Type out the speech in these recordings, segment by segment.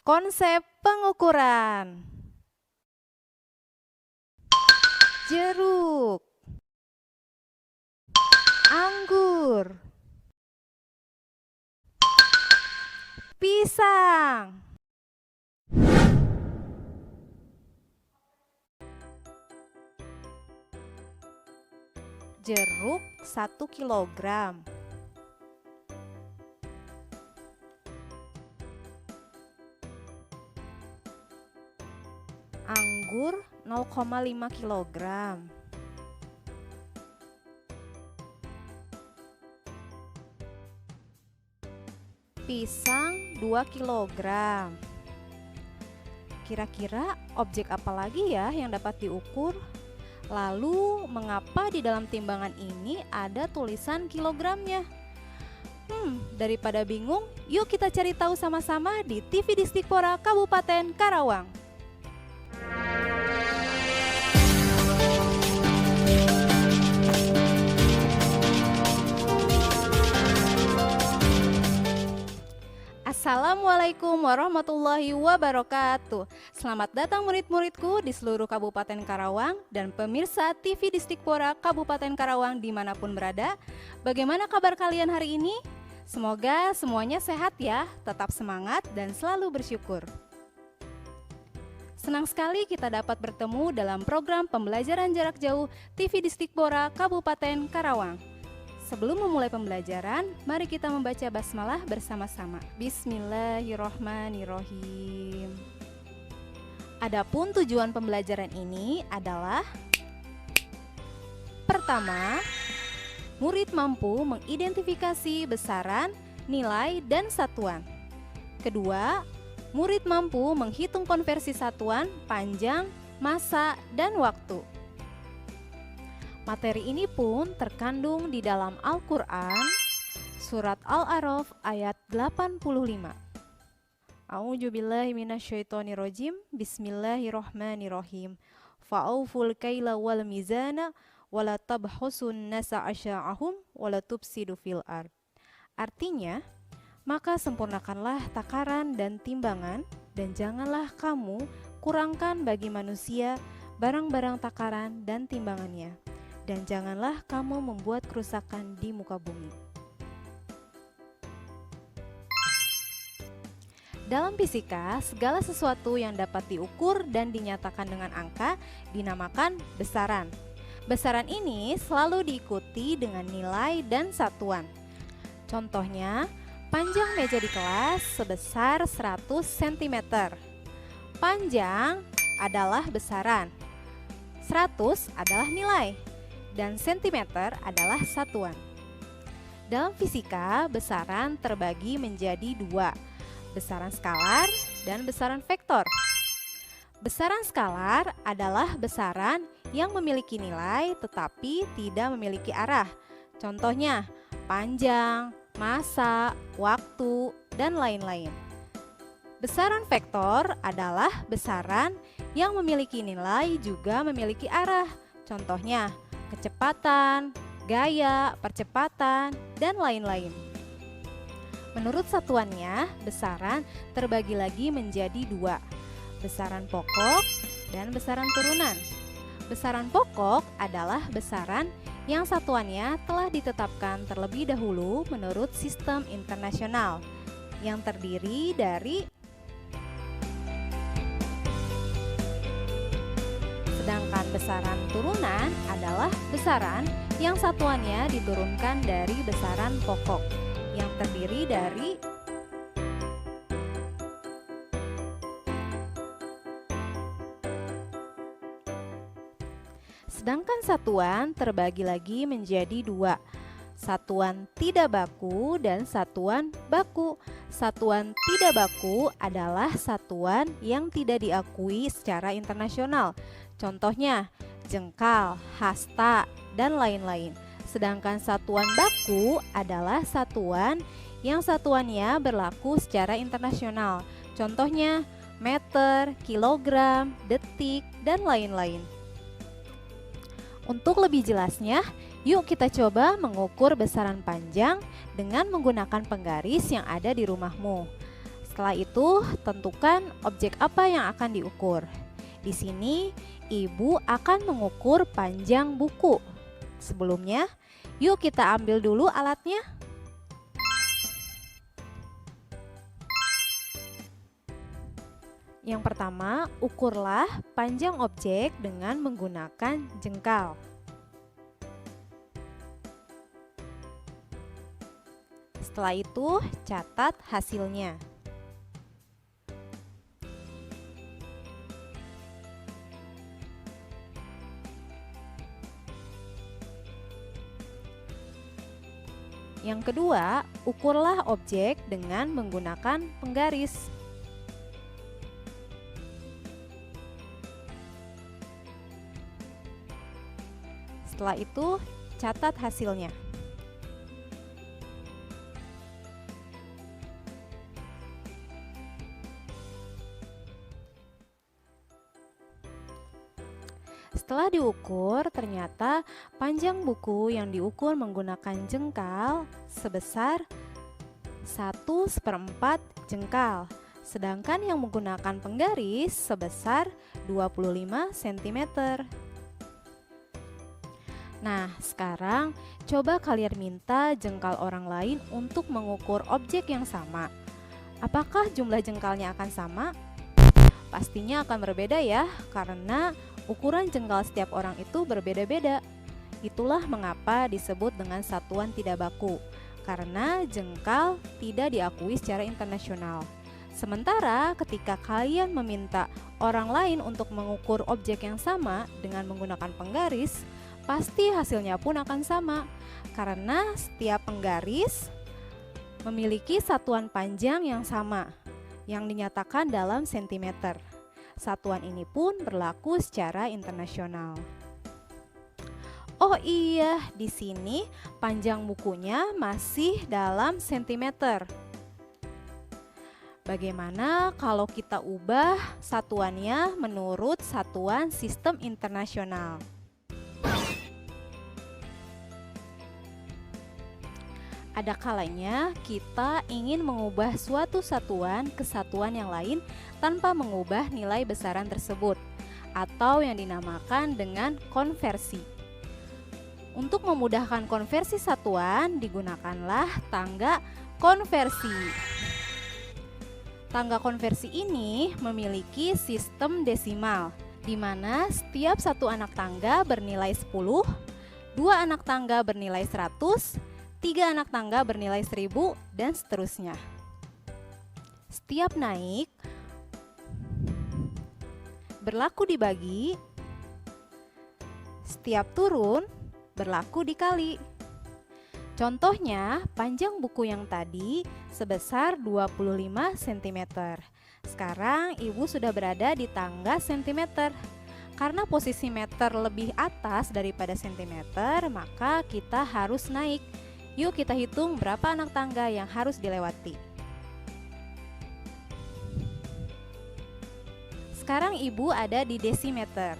Konsep pengukuran. Jeruk, anggur, pisang. Jeruk 1 kilogram. Anggur 0,5 kilogram. Pisang 2 kilogram. Kira-kira objek apa lagi ya yang dapat diukur? Lalu, mengapa di dalam timbangan ini ada tulisan kilogramnya? Daripada bingung, yuk kita cari tahu sama-sama di TV Distikpora Kabupaten Karawang. Assalamualaikum warahmatullahi wabarakatuh. Selamat datang murid-muridku di seluruh Kabupaten Karawang dan pemirsa TV Distikpora Kabupaten Karawang dimanapun berada. Bagaimana kabar kalian hari ini? Semoga semuanya sehat ya, tetap semangat dan selalu bersyukur. Senang sekali kita dapat bertemu dalam program pembelajaran jarak jauh TV Distikpora Kabupaten Karawang. Sebelum memulai pembelajaran, mari kita membaca basmalah bersama-sama. Bismillahirrohmanirrohim. Adapun tujuan pembelajaran ini adalah: pertama, murid mampu mengidentifikasi besaran, nilai, dan satuan. Kedua, murid mampu menghitung konversi satuan, panjang, massa, dan waktu. Materi ini pun terkandung di dalam Al-Quran, Surat Al-A'raf ayat 85. A'udzubillahi minasyaitonirrajim. Bismillahirrohmanirrohim. Fa'auful kaila wal mizana wala tabhusun nasa asya'ahum wala tubsidu fil ard. Artinya, maka sempurnakanlah takaran dan timbangan, dan janganlah kamu kurangkan bagi manusia barang-barang takaran dan timbangannya. Dan janganlah kamu membuat kerusakan di muka bumi. Dalam fisika, segala sesuatu yang dapat diukur dan dinyatakan dengan angka dinamakan besaran. Besaran ini selalu diikuti dengan nilai dan satuan. Contohnya, panjang meja di kelas sebesar 100 cm. Panjang adalah besaran, 100 adalah nilai, dan sentimeter adalah satuan. Dalam fisika, besaran terbagi menjadi dua, besaran skalar dan besaran vektor. Besaran skalar adalah besaran yang memiliki nilai tetapi tidak memiliki arah. Contohnya, panjang, massa, waktu, dan lain-lain. Besaran vektor adalah besaran yang memiliki nilai juga memiliki arah. Contohnya, kecepatan, gaya, percepatan, dan lain-lain. Menurut satuannya, besaran terbagi lagi menjadi dua, besaran pokok dan besaran turunan. Besaran pokok adalah besaran yang satuannya telah ditetapkan terlebih dahulu menurut sistem internasional, yang terdiri dari sedangkan besaran turunan adalah besaran yang satuannya diturunkan dari besaran pokok, yang terdiri dari sedangkan satuan terbagi lagi menjadi dua, satuan tidak baku dan satuan baku. Satuan tidak baku adalah satuan yang tidak diakui secara internasional. Contohnya, jengkal, hasta, dan lain-lain. Sedangkan satuan baku adalah satuan yang satuannya berlaku secara internasional. Contohnya meter, kilogram, detik, dan lain-lain. Untuk lebih jelasnya, yuk kita coba mengukur besaran panjang dengan menggunakan penggaris yang ada di rumahmu. Setelah itu, tentukan objek apa yang akan diukur. Di sini, Ibu akan mengukur panjang buku. Sebelumnya, yuk kita ambil dulu alatnya. Yang pertama, ukurlah panjang objek dengan menggunakan jengkal. Setelah itu, catat hasilnya. Yang kedua, ukurlah objek dengan menggunakan penggaris. Setelah itu, catat hasilnya. Setelah diukur, ternyata panjang buku yang diukur menggunakan jengkal sebesar 1/4 jengkal. Sedangkan yang menggunakan penggaris sebesar 25 cm. Nah, sekarang coba kalian minta jengkal orang lain untuk mengukur objek yang sama. Apakah jumlah jengkalnya akan sama? Pastinya akan berbeda ya, karena ukuran jengkal setiap orang itu berbeda-beda. Itulah mengapa disebut dengan satuan tidak baku, karena jengkal tidak diakui secara internasional. Sementara ketika kalian meminta orang lain untuk mengukur objek yang sama dengan menggunakan penggaris, pasti hasilnya pun akan sama, karena setiap penggaris memiliki satuan panjang yang sama, yang dinyatakan dalam sentimeter. Satuan ini pun berlaku secara internasional. Oh iya, di sini panjang bukunya masih dalam sentimeter. Bagaimana kalau kita ubah satuannya menurut satuan sistem internasional? Ada kalanya kita ingin mengubah suatu satuan ke satuan yang lain tanpa mengubah nilai besaran tersebut, atau yang dinamakan dengan konversi. Untuk memudahkan konversi satuan, digunakanlah tangga konversi. Tangga konversi ini memiliki sistem desimal, di mana setiap satu anak tangga bernilai 10, dua anak tangga bernilai 100, 3 anak tangga bernilai 1000, dan seterusnya. Setiap naik berlaku dibagi, setiap turun berlaku dikali. Contohnya, panjang buku yang tadi sebesar 25 cm. Sekarang Ibu sudah berada di tangga sentimeter. Karena posisi meter lebih atas daripada sentimeter, maka kita harus naik. Yuk kita hitung berapa anak tangga yang harus dilewati. Sekarang Ibu ada di desimeter.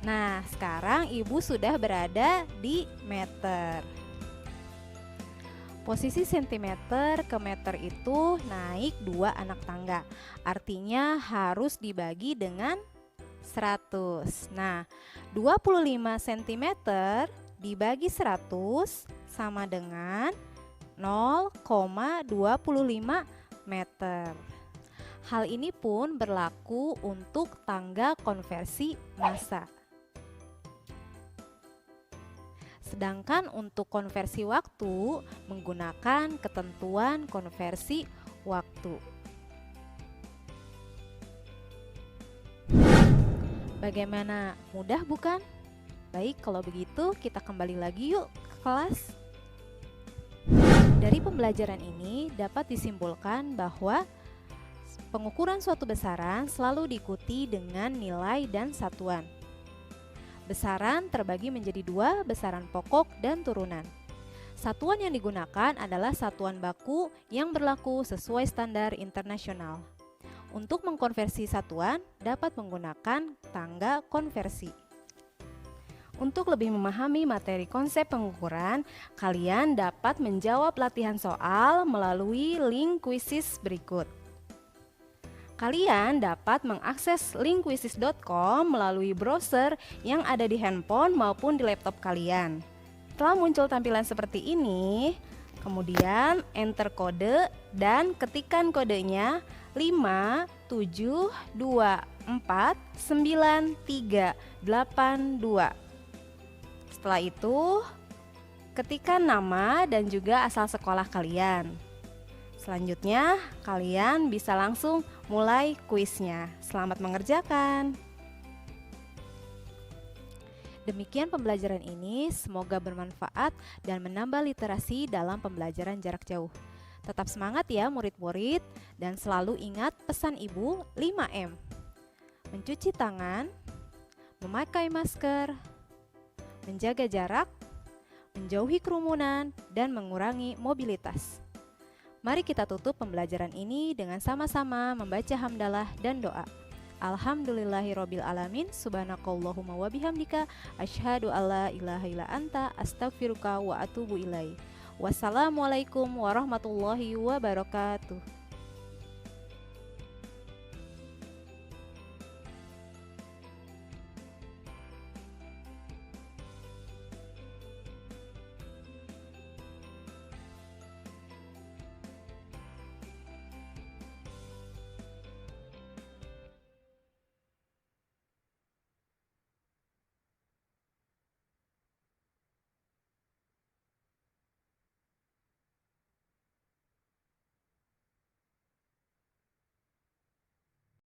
Nah, sekarang Ibu sudah berada di meter. Posisi sentimeter ke meter itu naik 2 anak tangga. Artinya harus dibagi dengan 100. Nah, 25 cm dibagi 100 sama dengan 0,25 meter. Hal ini pun berlaku untuk tangga konversi massa. Sedangkan untuk konversi waktu menggunakan ketentuan konversi waktu. Bagaimana, mudah bukan? Baik, kalau begitu kita kembali lagi yuk ke kelas. Dari pembelajaran ini dapat disimpulkan bahwa pengukuran suatu besaran selalu diikuti dengan nilai dan satuan. Besaran terbagi menjadi dua, besaran pokok dan turunan. Satuan yang digunakan adalah satuan baku yang berlaku sesuai standar internasional. Untuk mengkonversi satuan, dapat menggunakan tangga konversi. Untuk lebih memahami materi konsep pengukuran, kalian dapat menjawab latihan soal melalui link kuisis berikut. Kalian dapat mengakses link quizzes.com melalui browser yang ada di handphone maupun di laptop kalian. Setelah muncul tampilan seperti ini, kemudian enter kode dan ketikkan kodenya 572498382. Setelah itu, ketikkan nama dan juga asal sekolah kalian. Selanjutnya, kalian bisa langsung mulai kuisnya. Selamat mengerjakan. Demikian pembelajaran ini, semoga bermanfaat dan menambah literasi dalam pembelajaran jarak jauh. Tetap semangat ya murid-murid, dan selalu ingat pesan ibu 5M. Mencuci tangan, memakai masker, menjaga jarak, menjauhi kerumunan, dan mengurangi mobilitas. Mari kita tutup pembelajaran ini dengan sama-sama membaca hamdalah dan doa. Alhamdulillahirabbil alamin, subhanakallahumma wa bihamdika, asyhadu alla ilaha illa anta, astaghfiruka wa atubu ilaik. Wassalamualaikum warahmatullahi wabarakatuh.